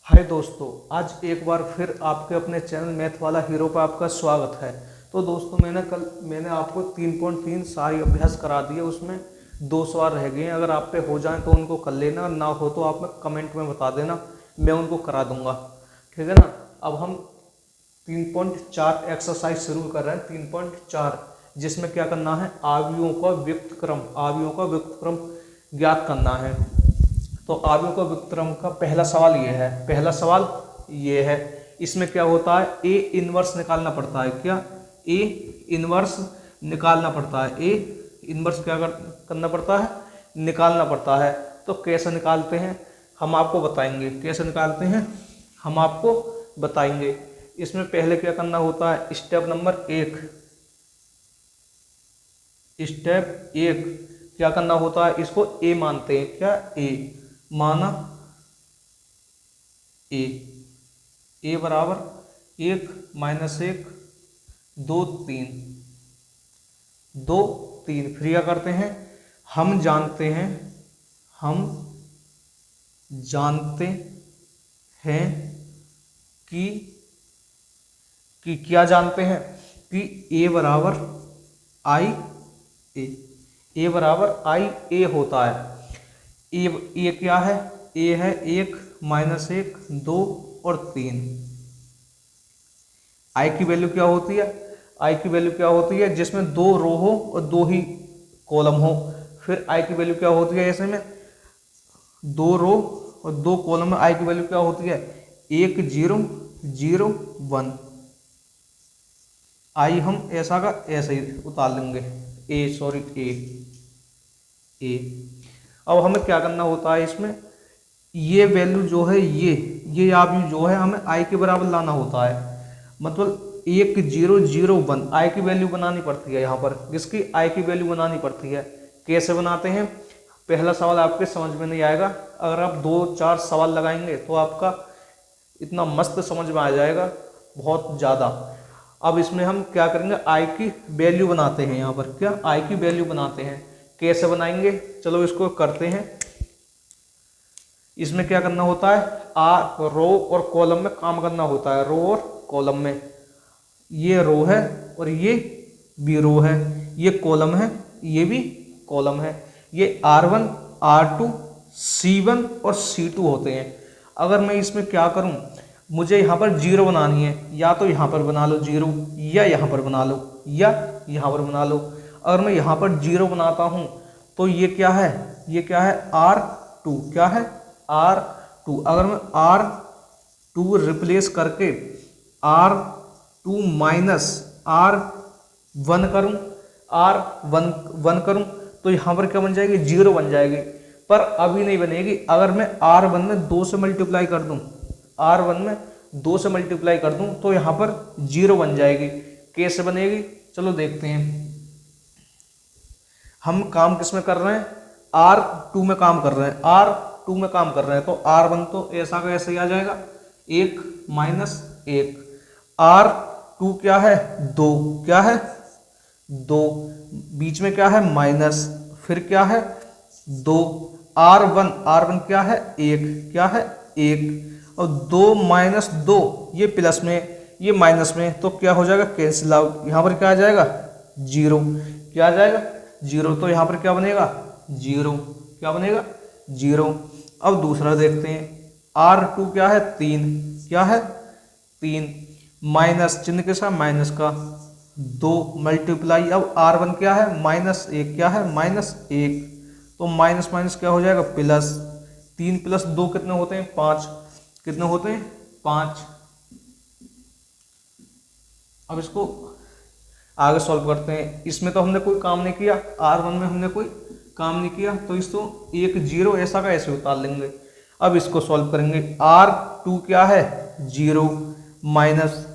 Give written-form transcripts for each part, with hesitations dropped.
हाय दोस्तों, आज एक बार फिर आपके अपने चैनल मैथ वाला हीरो पर आपका स्वागत है। तो दोस्तों मैंने आपको 3.3 सारी अभ्यास करा दिए। उसमें 2 सवाल रह गए हैं। अगर आप पे हो जाए तो उनको कर लेना, ना हो तो आप कमेंट में बता देना, मैं उनको करा दूंगा। ठीक है ना। अब हम 3.4 एक्सरसाइज शुरू कर रहे हैं। 3.4 जिसमें क्या करना है, आवियों का व्युत्क्रम ज्ञात करना है। तो आवियों का व्युत्क्रम का पहला सवाल ये है। इसमें क्या होता है, ए इनवर्स निकालना पड़ता है। क्या ए इनवर्स निकालना पड़ता है। ए इनवर्स करना पड़ता है, निकालना पड़ता है। तो कैसे निकालते हैं हम आपको बताएंगे। इसमें पहले क्या करना होता है, स्टेप एक क्या करना होता है, इसको ए मानते हैं। क्या ए माना, ए बराबर 1 - 1 2 3 2 3। फिर क्या करते हैं, हम जानते हैं कि क्या जानते हैं कि ए बराबर आई ए होता है। ए क्या है, ए है 1 - 1 2 और 3। आई की वैल्यू क्या होती है, जिसमें 2 रो हो और 2 ही कॉलम हो। फिर आई की वैल्यू क्या होती है, ऐसे में 2 रो और 2 कॉलम में आई की वैल्यू क्या होती है, 1 0 0 1। आई हम ऐसा का ऐसे ही उतार लेंगे, ए। अब हमें क्या करना होता है, इसमें ये वैल्यू जो है, ये आप जो है हमें आई के बराबर लाना होता है। मतलब 1 0 0 1 आई की वैल्यू बनानी पड़ती है। यहाँ पर जिसकी आई की वैल्यू बनानी पड़ती है। कैसे बनाते हैं, पहला सवाल आपके समझ में नहीं आएगा। अगर आप 2-4 सवाल लगाएंगे तो आपका इतना मस्त समझ में आ जाएगा, बहुत ज़्यादा। अब इसमें हम क्या करेंगे, आई की वैल्यू बनाते हैं। यहाँ पर क्या आई की वैल्यू बनाते हैं, कैसे बनाएंगे, चलो इसको करते हैं। इसमें क्या करना होता है, रो और कॉलम में काम करना होता है। रो और कॉलम में, ये रो है और ये भी रो है, ये कॉलम है, ये भी कॉलम है। ये R1 R2 C1 और C2 होते हैं। अगर मैं इसमें क्या करूं, मुझे यहाँ पर 0 बनानी है, या तो यहाँ पर बना लो 0, या यहाँ पर बना लो, या यहाँ पर बना लो। अगर मैं यहाँ पर 0 बनाता हूँ तो ये क्या है, R2। क्या है, R2। अगर मैं R2 रिप्लेस करके R2 माइनस R1 करूं तो यहाँ पर क्या बन जाएगी, 0 बन जाएगी। पर अभी नहीं बनेगी। अगर मैं R1 में 2 से मल्टीप्लाई कर दूं, तो यहाँ पर 0 बन जाएगी। कैसे बनेगी, चलो देखते हैं। हम काम किस में कर रहे हैं, R2 में काम कर रहे हैं। तो R1 तो ऐसा का ऐसे ही आ जाएगा, 1 - 1। R2 क्या है, 2। क्या है, 2। बीच में क्या है, माइनस। फिर क्या है, 2। R1 क्या है, 1। क्या है, 1। और 2 - 2, ये प्लस में ये माइनस में, तो क्या हो जाएगा, कैंसिल आउट। यहाँ पर क्या आ जाएगा, 0। क्या आ जाएगा, 0। तो यहाँ पर क्या बनेगा, 0। क्या बनेगा, 0। अब दूसरा देखते हैं। R2 क्या है, 3। क्या है, 3। माइनस चिन्ह के साथ माइनस का 2 मल्टीप्लाई। अब R1 क्या है, -1। क्या है, -1। तो माइनस माइनस क्या हो जाएगा, प्लस। 3 + 2 कितने होते हैं, 5। कितने होते हैं, 5। अब इसको आगे सॉल्व करते हैं। इसमें तो हमने कोई काम नहीं किया, R1 में हमने कोई काम नहीं किया, तो इसको 1 0 ऐसा का ऐसे उतार लेंगे। अब इसको सॉल्व करेंगे। R2 क्या है, 0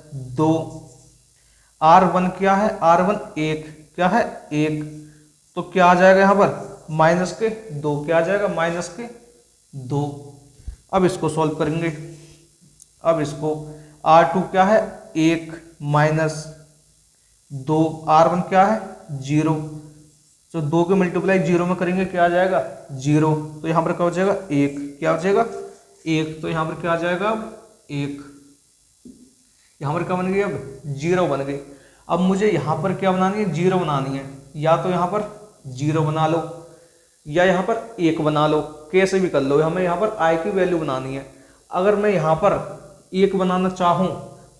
- 2। R1 क्या है, R1 1। क्या है, 1। तो क्या आ जाएगा यहाँ पर, -2। क्या आ जाएगा, -2। अब इसको सॉल्व करेंगे। अब इसको R2 क्या है, 1 - 2। R1 क्या है, 0। तो 2 के मल्टीप्लाई 0 में करेंगे, क्या आ जाएगा, 0। तो यहाँ पर क्या हो जाएगा, 1। क्या हो जाएगा, 1, तो यहाँ पर क्या आ जाएगा अब 1, यहाँ पर क्या बन गई अब 0 बन गई। अब मुझे यहाँ पर क्या बनानी है 0 बनानी है, या तो यहाँ पर 0 बना लो या यहाँ पर 1 बना लो, कैसे भी कर लो, हमें यहाँ पर i की वैल्यू बनानी है। अगर मैं यहाँ पर 1 बनाना चाहूँ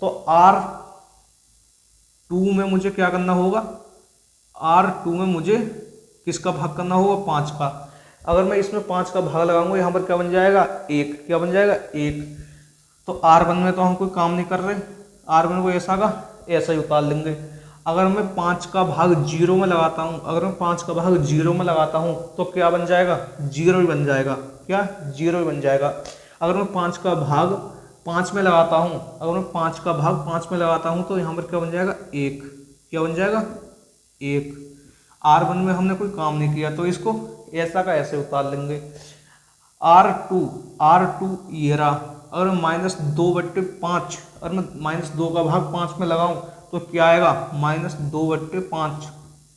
तो R2 में मुझे क्या करना होगा, R2 में मुझे किसका भाग करना होगा 5 का। अगर मैं इसमें 5 का भाग लगाऊंगा यहाँ पर क्या बन जाएगा 1, क्या बन जाएगा 1। तो R1 में तो हम कोई काम नहीं कर रहे, R1 को ऐसा का ऐसा ही उतार लेंगे। अगर मैं 5 का भाग 0 में लगाता हूँ, अगर मैं 5 का भाग 0 में लगाता हूँ तो क्या बन जाएगा 0 ही बन जाएगा, क्या 0 ही बन जाएगा। अगर मैं 5 का भाग 5 में लगाता हूँ, अगर मैं 5 का भाग 5 में लगाता हूँ तो यहाँ पर क्या बन जाएगा 1, क्या बन जाएगा 1। R1 में हमने कोई काम नहीं किया तो इसको ऐसा का ऐसे उतार लेंगे। R2 ये रहा। अगर मैं -2/5, अगर मैं -2 का भाग 5 में लगाऊं तो क्या आएगा -2/5,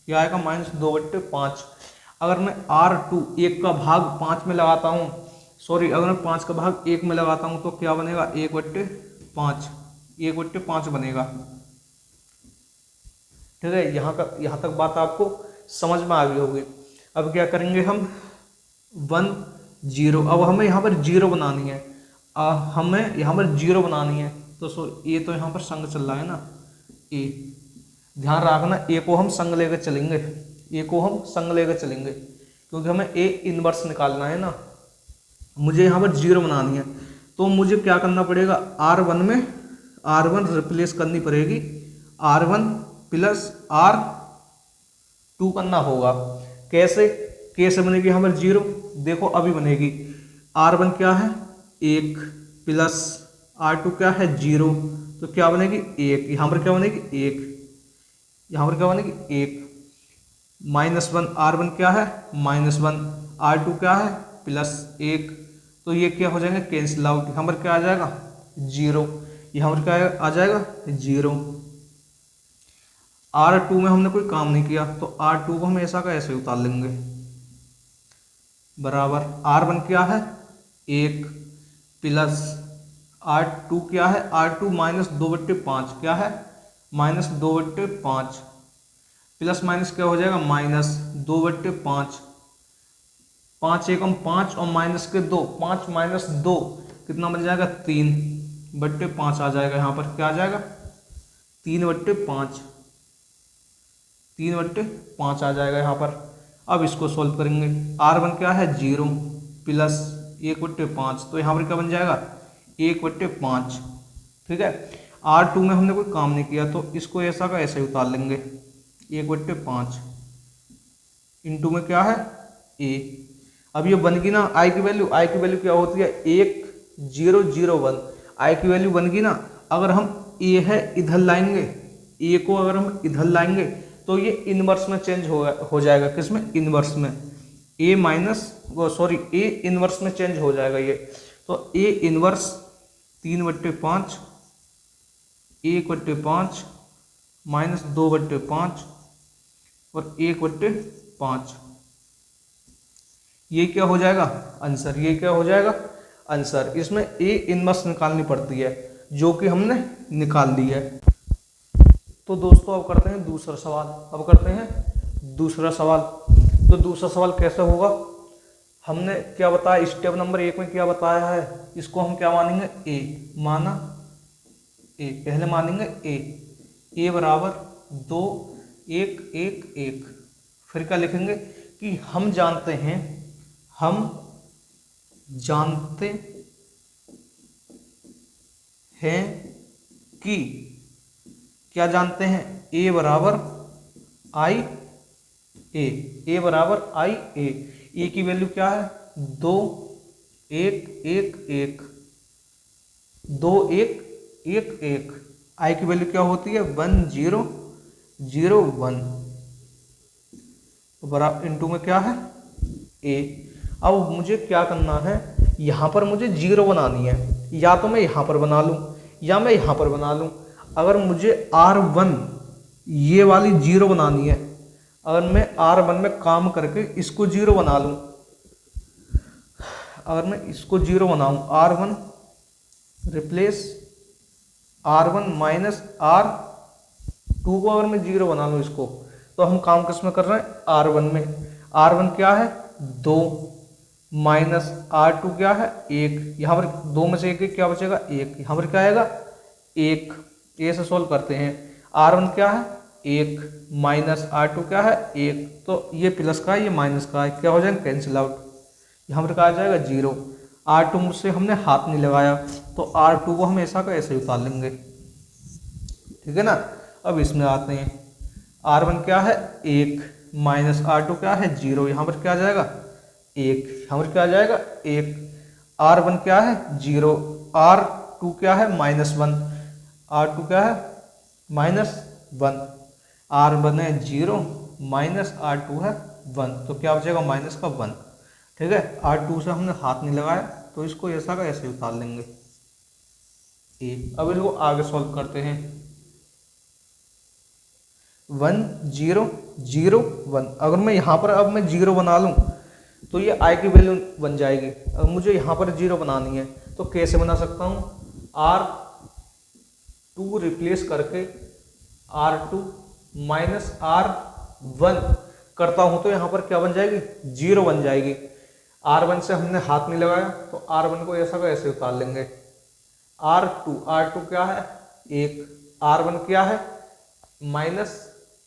क्या आएगा -2/5। अगर मैं R2 1 का भाग 5 में लगाता हूँ, सॉरी अगर मैं 5 का भाग 1 में लगाता हूँ तो क्या बनेगा 1/5, 1/5 बनेगा। ठीक है, यहाँ तक बात आपको समझ में आ गई होगी। अब क्या करेंगे हम 1 0, अब हमें यहाँ पर 0 बनानी है, हमें यहाँ पर 0 बनानी है तो ए तो यहाँ पर संग चल रहा है ना, ए ध्यान रखना, ए को हम संग लेकर चलेंगे, ए को हम संग लेकर चलेंगे क्योंकि हमें ए इनवर्स निकालना है ना। मुझे यहाँ पर 0 बनानी है तो मुझे क्या करना पड़ेगा, R1 में R1 रिप्लेस करनी पड़ेगी, R1 प्लस R2 करना होगा। कैसे बनेगी यहाँ पर 0, देखो अभी बनेगी। R1 क्या है 1 प्लस R2 क्या है 0, तो क्या बनेगी 1, यहाँ पर क्या बनेगी 1, यहाँ पर क्या बनेगी 1। -1 R1 क्या है -1, R2 क्या है +1, तो ये क्या हो जाएंगे कैंसिल आउट, यहाँ पर क्या आ जाएगा 0, यहाँ पर क्या आ जाएगा 0। R2 में हमने कोई काम नहीं किया तो R2 को हम ऐसा का ऐसे उतार लेंगे, बराबर R1 क्या है 1 प्लस R2 क्या है, R2 -2/5 क्या है -2/5, प्लस माइनस क्या हो जाएगा -2/5, 5 एकम 5 और माइनस के 2, 5 - 2 कितना बन जाएगा 3/5 आ जाएगा। यहाँ पर क्या आ जाएगा 3/5, 3/5 आ जाएगा यहाँ पर। अब इसको सॉल्व करेंगे, R1 क्या है 0 प्लस 1/5, तो यहाँ पर क्या बन जाएगा 1/5। ठीक है, R2 में हमने कोई काम नहीं किया तो इसको ऐसा का ऐसे उतार लेंगे, 1/5 इंटू में क्या है a। अब ये बन गई ना i की वैल्यू, i की वैल्यू क्या होती है 1001, i की वैल्यू बन गई ना। अगर हम a है इधर लाएंगे, a को अगर हम इधर लाएंगे तो ये इनवर्स में चेंज हो जाएगा, किसमें इनवर्स में, a इनवर्स में चेंज हो जाएगा ये। तो a इनवर्स 3/5, 1/5 -2/5 और 1/5, ये क्या हो जाएगा आंसर, ये क्या हो जाएगा आंसर। इसमें a इनवर्स निकालनी पड़ती है जो कि हमने निकाल ली है। तो दोस्तों अब करते हैं दूसरा सवाल, दूसरा सवाल कैसे होगा, हमने क्या बताया स्टेप नंबर 1 में क्या बताया है, इसको हम क्या मानेंगे a, माना a, पहले मानेंगे a बराबर 2 1 1 1, फिर क्या लिखेंगे कि हम जानते हैं कि क्या जानते हैं a बराबर i a बराबर i a की वैल्यू क्या है 2 1 1 1, 2 1 1 1, i की वैल्यू क्या होती है 1 0 0 1, तो बराबर इंटू में क्या है a। अब मुझे क्या करना है, यहाँ पर मुझे 0 बनानी है, या तो मैं यहाँ पर बना लूँ या मैं यहाँ पर बना लूँ। अगर मुझे R1 ये वाली 0 बनानी है, अगर मैं R1 में काम करके इसको 0 बना लूँ, अगर मैं इसको 0 बनाऊं, R1 replace R1 minus R2 को अगर मैं 0 बना लूँ इसको, तो हम काम किस में कर रहे हैं, R1 में। R1 क्या है 2 माइनस R2 क्या है 1, यहाँ पर 2 में से 1 क्या बचेगा 1, यहाँ पर क्या आएगा 1। ए से सोल्व करते हैं, R1 क्या है 1 माइनस R2 क्या है 1, तो ये प्लस का है ये माइनस का है, क्या हो जाएगा कैंसिल आउट, यहाँ पर क्या आ जाएगा 0। R2 मुझसे हमने हाथ नहीं लगाया, तो R2 को हम ऐसा का ऐसे उतार लेंगे, ठीक है ना। अब इसमें आते हैं, R1 क्या है 1 माइनस R2 क्या है 0, यहाँ पर क्या आ जाएगा 1, यहाँ पर क्या आ जाएगा 1। R1 क्या है 0, R2 क्या है -1, R2 क्या है -1, R1 है 0 माइनस R2 है 1, तो क्या बचेगा माइनस का 1, ठीक है। R2 से हमने हाथ नहीं लगाया, तो इसको ऐसा का ऐसे उतार लेंगे ए। अब इसको आगे सॉल्व करते हैं, 1 0 0 1, अगर मैं यहाँ पर अब मैं 0 बना लूँ तो ये I की वैल्यू बन जाएगी। अब मुझे यहाँ पर 0 बनानी है, तो कैसे बना सकता हूँ, R2 रिप्लेस करके R2 माइनस R1 करता हूँ, तो यहाँ पर क्या बन जाएगी 0 बन जाएगी। R1 से हमने हाथ नहीं लगाया, तो R1 को ऐसा का ऐसे उतार लेंगे। R2 क्या है 1, R1 क्या है -1,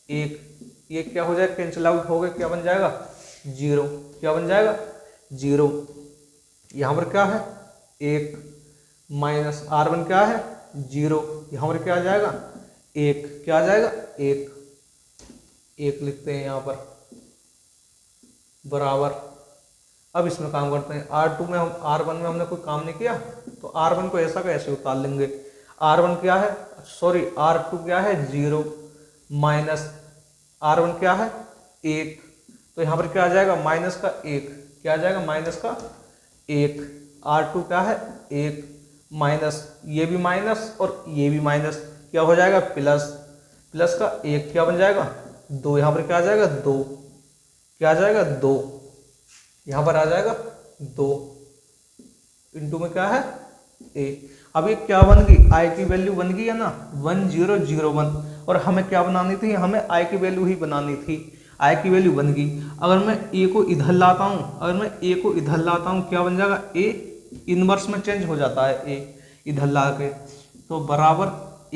ये क्या हो जाएगा कैंसिल आउट हो गया, क्या बन जाएगा 0, क्या बन जाएगा 0। यहाँ पर क्या है 1 माइनस R1 क्या है 0, यहाँ पर क्या आ जाएगा 1, क्या आ जाएगा 1 लिखते हैं यहाँ पर बराबर। अब इसमें काम करते हैं, R1 में हमने कोई काम नहीं किया, तो R1 को ऐसा का ऐसे उतार लेंगे। R1 क्या है R2 क्या है 0 माइनस R1 क्या है 1, तो यहाँ पर क्या आ जाएगा माइनस का 1, क्या आ जाएगा माइनस का 1। R2 क्या है 1 माइनस, ये भी माइनस और ये भी माइनस, क्या हो जाएगा प्लस का 1, क्या बन जाएगा 2, यहाँ पर क्या आ जाएगा 2, क्या आ जाएगा 2, यहाँ पर आ जाएगा 2 इंटू में क्या है a। अब ये क्या बन गई, I की वैल्यू बन गई है ना 1 0 0 1, और हमें क्या बनानी थी, हमें I की वैल्यू ही बनानी थी। I की वैल्यू बन गई। अगर मैं a को इधर लाता हूँ, क्या बन जाएगा a इनवर्स में चेंज हो जाता है a इधर ला के, तो बराबर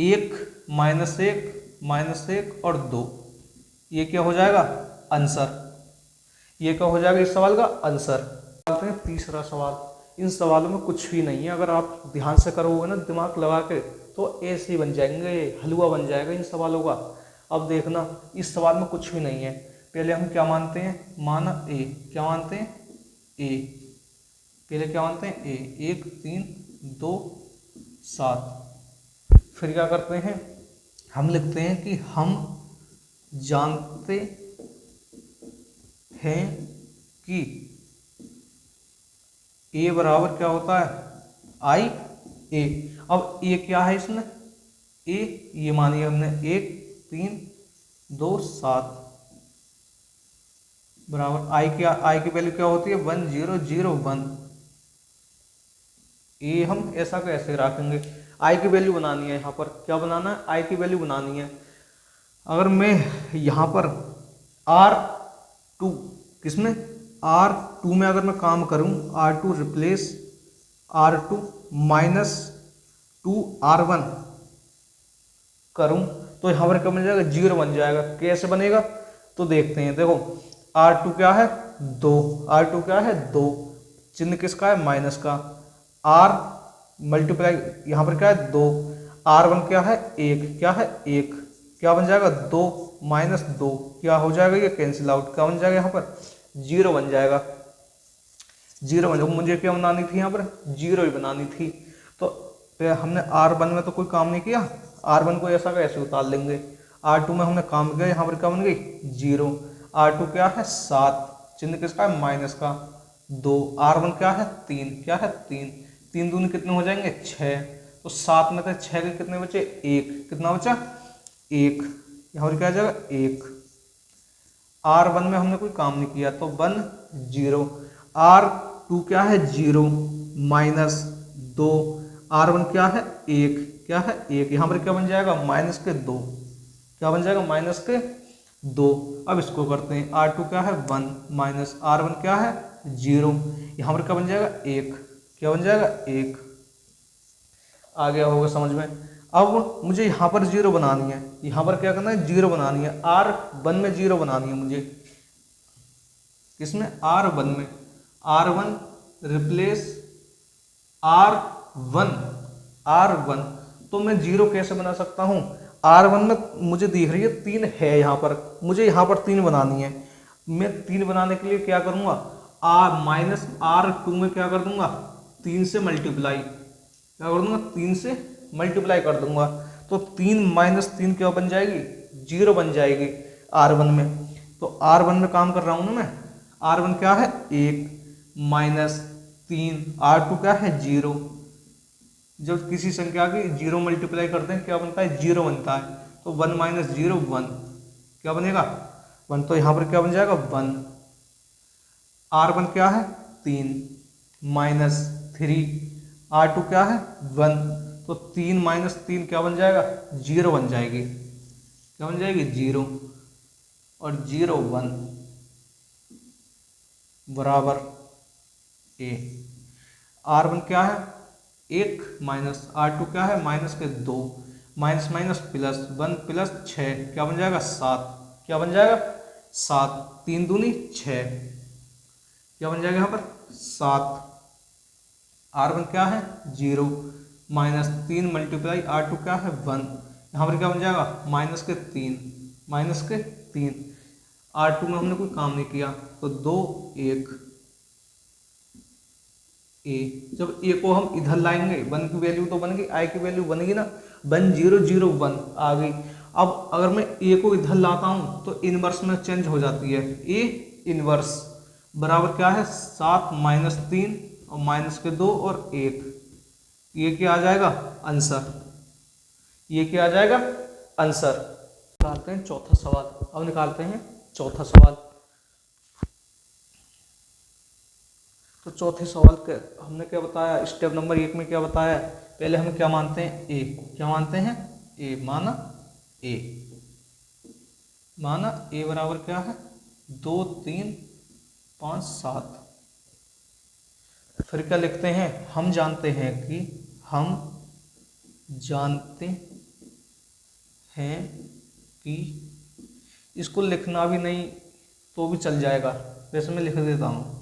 1 -1 और 2, ये क्या हो जाएगा आंसर, ये क्या हो जाएगा इस सवाल का आंसर। चलते हैं तीसरा सवाल। इन सवालों में कुछ भी नहीं है, अगर आप ध्यान से करोगे ना दिमाग लगा के, तो ऐसे ही बन जाएंगे, हलवा बन जाएगा इन सवालों का। अब देखना, इस सवाल में कुछ भी नहीं है। पहले हम क्या मानते हैं, माना ए, क्या मानते हैं ए, पहले क्या मानते हैं ए, 1 3 2 7। फिर क्या करते हैं, हम लिखते हैं कि हम जानते हैं कि ए बराबर क्या होता है आई ए। अब ए क्या है इसमें, ए ये मानिए हमने 1 3 2 7 बराबर आई की वैल्यू क्या होती है 1 0 0 1। ए हम ऐसा कैसे रखेंगे, आई की वैल्यू बनानी है, यहाँ पर क्या बनाना है आई की वैल्यू बनानी है। अगर मैं यहाँ पर R2 किसमें R2 में अगर मैं काम करूँ, R2 replace R2 minus 2R1 करूँ, तो यहाँ पर क्या बन जाएगा 0 बन जाएगा। कैसे बनेगा तो देखते हैं। देखो R2 क्या है 2, R2 क्या है 2, चिन्ह किसका है माइनस का, R मल्टीप्लाई यहाँ पर क्या है 2, R1 क्या है 1, क्या है 1, क्या बन जाएगा 2 माइनस 2, क्या हो जाएगा ये कैंसिल आउट, क्या बन जाएगा यहाँ पर 0 बन जाएगा, 0 बन जाएगा। मुझे क्या बनानी थी यहाँ पर 0 ही बनानी थी, तो हमने R1 में तो कोई काम नहीं किया, R1 को ऐसा का ऐसे उतार लेंगे। R2 में हमने काम किया, यहाँ पर क्या बन गई 0, R2 क्या है 7, चिन्ह किसका है माइनस का, 2, R1 क्या है 3, क्या है 3, 3 दूनी कितने हो जाएंगे 6, तो 7 में से 6 के कितने बचे 1, कितना बचा 1, यहाँ पर क्या आ जाएगा 1। R1 में हमने कोई काम नहीं किया, तो 1 0, टू क्या है 0 माइनस 2, R1 क्या है 1, क्या है 1, यहाँ पर क्या बन जाएगा माइनस के 2, क्या बन जाएगा माइनस के 2। अब इसको करते हैं, R2 क्या है 1 माइनस R1 क्या है 0, यहाँ पर क्या बन जाएगा 1, क्या बन जाएगा 1। आ गया होगा समझ में। अब मुझे यहाँ पर 0 बनानी है, यहाँ पर क्या करना है 0 बनानी है, R1 में 0 बनानी है मुझे, किसमें R1 में, R1 रिप्लेस R1, तो मैं 0 कैसे बना सकता हूँ, R1 में मुझे दिख रही है 3 है, यहाँ पर मुझे यहाँ पर 3 बनानी है। मैं 3 बनाने के लिए क्या करूँगा, माइनस R2 में क्या कर दूंगा 3 से मल्टीप्लाई, क्या कर दूंगा 3 से मल्टीप्लाई कर दूंगा, तो 3 माइनस 3 क्या बन जाएगी 0 बन जाएगी R1 में। तो R1 में काम कर रहा हूँ ना मैं, R1 क्या है 1 माइनस 3, R2 क्या है 0। जब किसी संख्या की 0 मल्टीप्लाई करते हैं क्या बनता है 0 बनता है, तो 1 माइनस 0 1, क्या बनेगा 1, तो यहाँ पर क्या बन जाएगा 1। R1 क्या है 3 माइनस 3, R2 क्या है 1, तो 3 माइनस 3 क्या बन जाएगा 0 बन जाएगी, क्या बन जाएगी 0, और 0 1 बराबर A। R1 क्या है 1 माइनस R2 क्या है माइनस के 2, माइनस माइनस प्लस 1 प्लस 6, क्या बन जाएगा 7, क्या बन जाएगा 7, 3 दूनी 6, क्या बन जाएगा यहाँ पर 7। R1 क्या है 0 माइनस 3 मल्टीप्लाई R2 क्या है 1, यहाँ पर क्या बन जाएगा माइनस के 3, माइनस के 3, R2 में हमने कोई काम नहीं किया, तो 2 1 A। जब A को हम इधर लाएंगे 1 की वैल्यू तो बन गई, I की वैल्यू बनेगी ना 1 0 0 1 आ गई। अब अगर मैं A को इधर लाता हूँ तो इनवर्स में चेंज हो जाती है, A इनवर्स बराबर क्या है 7 माइनस 3 और माइनस के 2 और 1, ये क्या आ जाएगा आंसर, ये क्या आ जाएगा आंसर। निकालते हैं चौथा सवाल, अब निकालते हैं चौथा सवाल। तो चौथे सवाल के हमने क्या बताया, स्टेप नंबर 1 में क्या बताया, पहले हम क्या मानते हैं A, क्या मानते हैं A, माना A, माना A बराबर क्या है 2 3 5 7। फिर क्या लिखते हैं, हम जानते हैं कि, हम जानते हैं कि, इसको लिखना भी नहीं तो भी चल जाएगा, वैसे मैं लिख देता हूँ।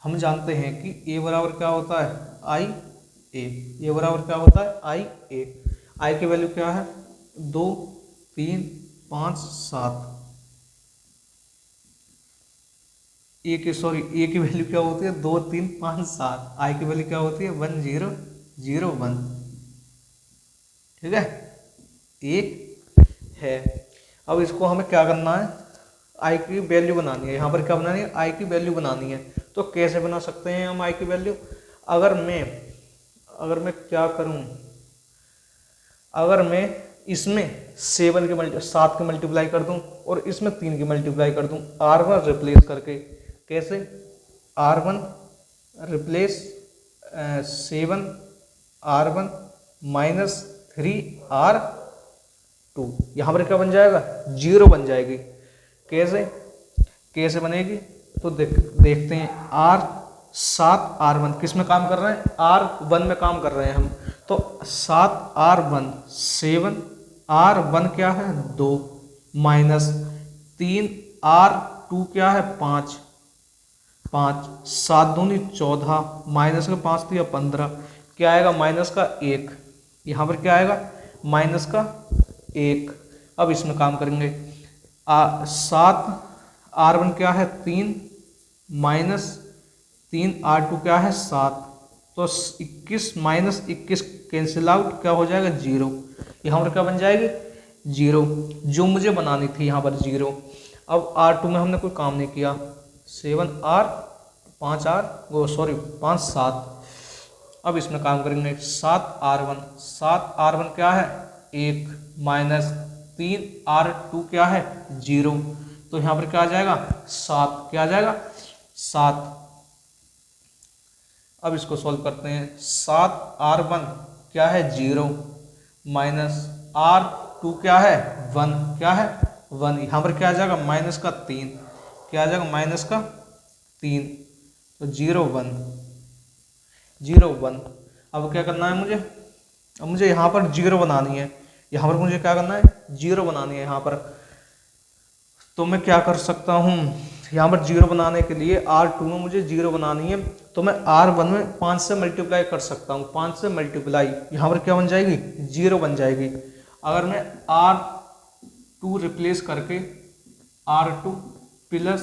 हम जानते हैं कि A बराबर क्या होता है I A, A बराबर क्या होता है I A, I की वैल्यू क्या है 2 3 5 7, A की वैल्यू क्या होती है 2 3 5 7, I की वैल्यू क्या होती है 1 0 0 1, ठीक है एक है। अब इसको हमें क्या करना है, I की वैल्यू बनानी है, यहाँ पर क्या बनानी है I की वैल्यू बनानी है। तो कैसे बना सकते हैं हम I की वैल्यू, अगर मैं क्या करूं, अगर मैं इसमें 7 की मल्टीप्लाई कर दूं और इसमें 3 की मल्टीप्लाई कर दूं, R1 रिप्लेस करके, कैसे R1 replace 7 R1 minus 3 R2, यहाँ पर क्या बन जाएगा 0 बन जाएगी। कैसे बनेगी, तो देखते हैं। R7 R1 किस में काम कर रहे हैं, R1 में काम कर रहे हैं हम, तो 7 R1 7 R1 क्या है 2 माइनस 3 R2 क्या है 5 7 दूनी 14 माइनस का 5 दिया 15, क्या आएगा माइनस का 1, यहाँ पर क्या आएगा माइनस का 1। अब इसमें काम करेंगे, 7 R1 क्या है 3 माइनस 3 R2 क्या है 7, तो 21 माइनस 21 कैंसिल आउट, क्या हो जाएगा 0, यहाँ पर क्या बन जाएगी 0, जो मुझे बनानी थी यहाँ पर 0। अब R2 में हमने कोई काम नहीं किया, 5 7। अब इसमें काम करेंगे, 7 R1 क्या है 1 माइनस 3 R2 क्या है 0, तो यहाँ पर क्या आ जाएगा 7, क्या आ जाएगा 7। अब इसको सॉल्व करते हैं। 7R1 क्या है 0 माइनस R2 क्या है 1, क्या है 1, यहाँ पर क्या आ जाएगा माइनस का 3, क्या आ जाएगा माइनस का 3, तो 0 1 0 1। अब क्या करना है मुझे, अब मुझे यहाँ पर 0 बनानी है, यहाँ पर मुझे क्या करना है 0 बनानी है यहाँ पर। तो मैं क्या कर सकता हूँ, यहाँ पर 0 बनाने के लिए R2 में मुझे 0 बनानी है, तो मैं R1 में 5 से मल्टीप्लाई कर सकता हूँ। 5 से मल्टीप्लाई यहाँ पर क्या बन जाएगी 0 बन जाएगी। अगर मैं R2 रिप्लेस करके R2 प्लस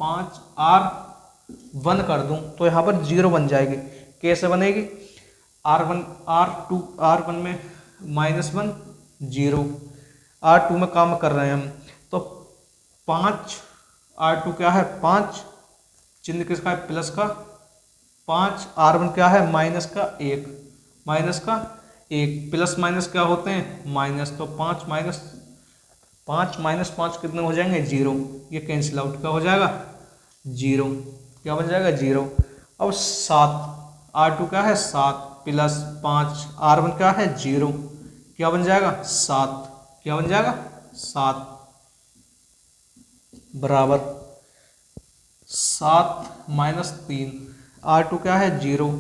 5R1 कर दूँ तो यहाँ पर 0 बन जाएगी। कैसे बनेगी, R1 में -1 0, R2 में काम कर रहे हैं हम, तो 5 R2 क्या है 5, चिन्ह किसका है प्लस का 5, R1 क्या है माइनस का 1, माइनस का 1, प्लस माइनस क्या होते हैं माइनस, तो 5 माइनस 5 कितने हो जाएंगे 0, ये कैंसिल आउट क्या हो जाएगा 0, क्या बन जाएगा 0। अब 7 R2 क्या है 7 प्लस 5 R1 क्या है 0, क्या बन जाएगा 7, क्या बन जाएगा 7 बराबर 7 माइनस 3 R2 क्या है 0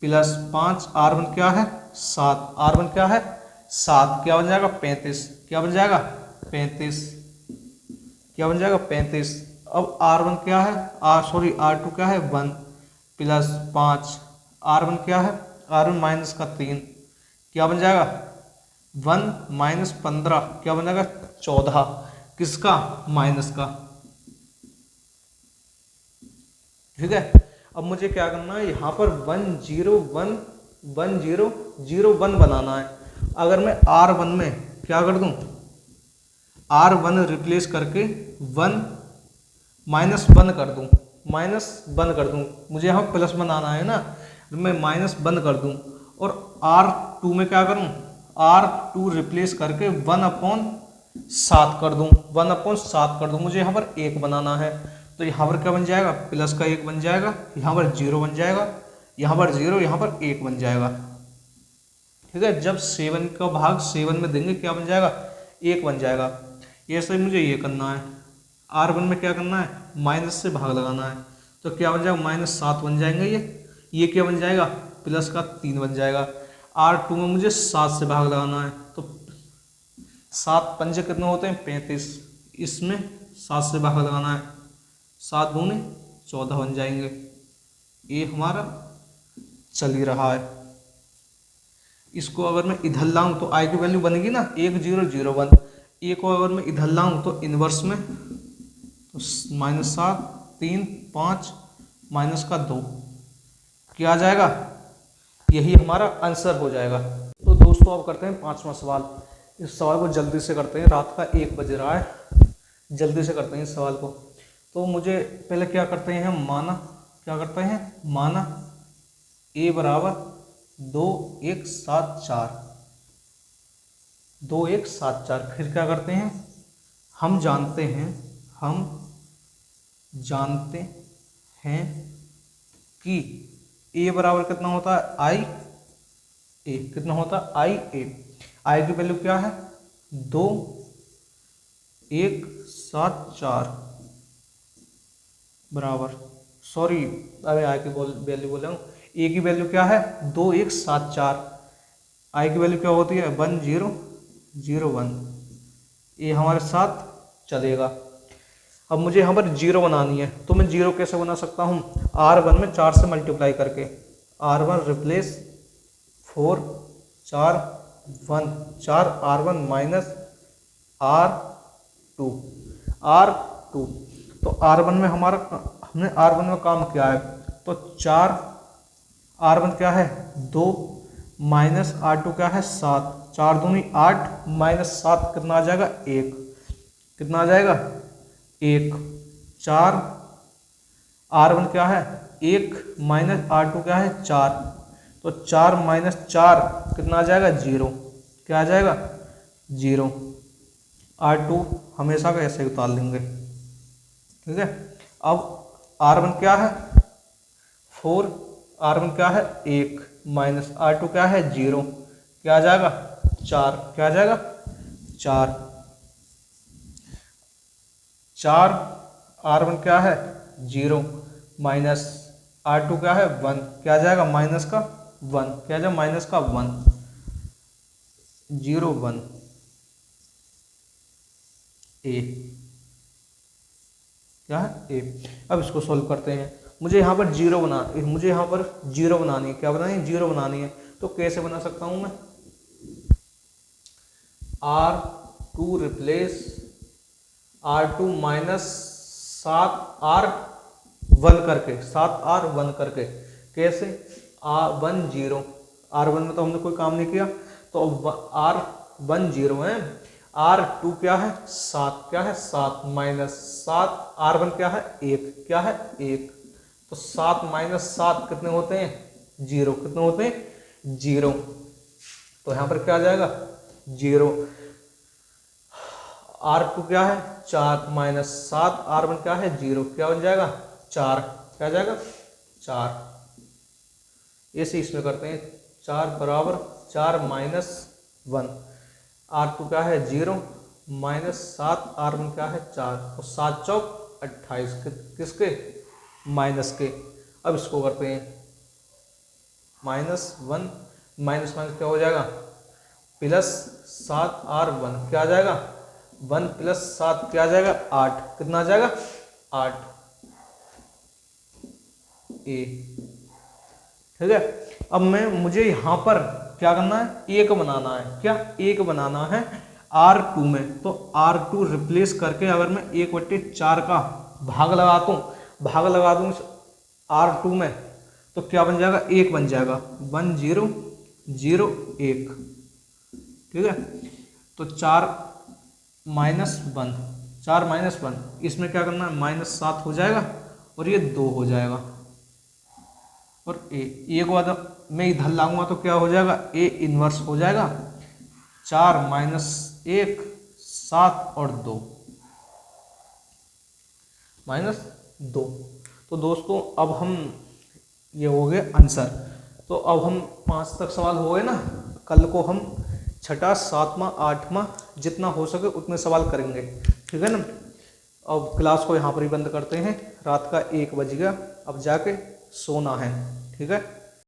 प्लस 5 R1 क्या है 7, R1 क्या है 7, क्या बन जाएगा 35, क्या बन जाएगा 35, क्या बन जाएगा 35। अब R1 क्या है R2 क्या है 1 प्लस 5 R1 क्या है R1 माइनस का 3, क्या बन जाएगा 1 माइनस 15, क्या बन जाएगा 14, किसका माइनस का, ठीक है। अब मुझे क्या करना है यहाँ पर 1 0 1 1 0 0 1 बनाना है। अगर मैं R1 में क्या कर दूँ R1 रिप्लेस करके 1 माइनस 1 कर दूँ, माइनस 1 कर दूँ, मुझे यहाँ प्लस बनाना है ना, मैं माइनस 1 कर दूँ। और R2 में क्या करूँ R2 रिप्लेस करके 1/7 कर दूँ, 1/7 कर दूँ, मुझे यहाँ पर 1 बनाना है, तो यहाँ पर क्या बन जाएगा प्लस का 1 बन जाएगा, यहाँ पर 0 बन जाएगा, यहाँ पर 0, यहाँ पर 1 बन जाएगा, ठीक है। जब 7 का भाग 7 में देंगे क्या बन जाएगा 1 बन जाएगा। ये सही मुझे ये करना है, R1 में क्या करना है माइनस से भाग लगाना है, तो क्या बन जाएगा -7 बन जाएंगे, ये क्या बन जाएगा प्लस का 3 बन जाएगा। R2 में मुझे 7 से भाग लगाना है, तो 7 पंजे कितने होते हैं 35, इसमें 7 से भाग लगाना है, 7 दूनी 14 बन जाएंगे। ये हमारा चल ही रहा है। इसको अगर मैं इधर लाऊं तो आई की वैल्यू बनेगी ना 1 0 0 1, ए को अगर मैं इधर लाऊं तो इन्वर्स में तो -7 3 5 माइनस का 2, क्या आ जाएगा, यही हमारा आंसर हो जाएगा। तो दोस्तों अब करते हैं 5वां सवाल। इस सवाल को जल्दी से करते हैं, रात का 1 बज रहा है, जल्दी से करते हैं इस सवाल को। तो मुझे पहले क्या करते हैं हम क्या करते हैं माना a बराबर 2 1 7 4, 2 1 7 4। फिर क्या करते हैं हम जानते हैं कि a बराबर कितना होता है आई ए, कितना होता है आई ए, आई की वैल्यू क्या है 2 1 7 4 बराबर, सॉरी अरे आई की वैल्यू बोल रहा हूँ, ए की वैल्यू क्या है 2 1 7 4, आई की वैल्यू क्या होती है 1 0 0 1, ये हमारे साथ चलेगा। अब मुझे यहाँ पर 0 बनानी है, तो मैं 0 कैसे बना सकता हूँ R1 में 4 से मल्टीप्लाई करके, R1 replace 4 4 1 4 R1 minus R2 तो R1 में हमने R1 में काम किया है, तो 4 R1 क्या है 2 माइनस R2 क्या है 7, 4 दूनी 8 माइनस 7 कितना आ जाएगा 1, कितना आ जाएगा 1, 4 R1 क्या है 1 माइनस R2 क्या है 4, तो 4 माइनस 4 कितना आ जाएगा 0, क्या आ जाएगा 0। R2 हमेशा का ऐसे उतार लेंगे, ठीक है। अब R1 क्या है 4 R1 क्या है 1 माइनस R2 क्या है 0, क्या आ जाएगा 4, क्या आ जाएगा 4, 4 R1 क्या है 0 माइनस R2 क्या है 1, क्या आ जाएगा माइनस का 1, क्या आ जाएगा माइनस का 1, 0 1 ए, क्या है ए। अब इसको सॉल्व करते हैं। मुझे यहाँ पर जीरो बनानी है, क्या बनानी है जीरो बनानी है। तो कैसे बना सकता हूँ मैं, R2 replace R2 minus 7R1 करके, 7R1 करके, कैसे R1 0, R1 में तो हमने कोई काम नहीं किया, तो R1 0 है, R2 क्या है 7, क्या है 7 माइनस 7, R1 क्या है 1, क्या है 1, तो 7 माइनस 7 कितने होते हैं 0, कितने होते हैं 0, तो यहाँ पर क्या आ जाएगा 0, R2 क्या है 4 माइनस 7, R1 क्या है 0, क्या बन जाएगा 4, क्या आ जाएगा 4, ऐसे इसमें करते हैं 4 बराबर 4 माइनस 1, R2 क्या है 0 माइनस 7, R1 क्या है 4, तो 7 चौक 28, किसके माइनस के। अब इसको करते हैं माइनस 1 माइनस माइनस क्या हो जाएगा प्लस 7R1, क्या आ जाएगा 1 प्लस 7 क्या आ जाएगा 8, कितना आ जाएगा 8 ए, ठीक है। अब मुझे यहाँ पर क्या करना है, एक बनाना है, क्या एक बनाना है R2 में, तो R2 रिप्लेस करके अगर मैं 1/4 का भाग लगा दूँ R2 में, तो क्या बन जाएगा 1 बन जाएगा, 1 0 0 1, ठीक है। तो 4 माइनस 1, इसमें क्या करना है माइनस 7 हो जाएगा और ये 2 हो जाएगा, और ए को बाद मैं इधर लाऊंगा तो क्या हो जाएगा ए इनवर्स हो जाएगा, 4 माइनस 1 7 और 2 माइनस 2। तो दोस्तों अब हम ये हो गए आंसर। तो अब हम 5 तक सवाल हो गए ना, कल को हम 6ठा 7वां 8वां जितना हो सके उतने सवाल करेंगे, ठीक है ना। अब क्लास को यहाँ पर ही बंद करते हैं, रात का 1 बज गया, अब जाके सोना है, ठीक है।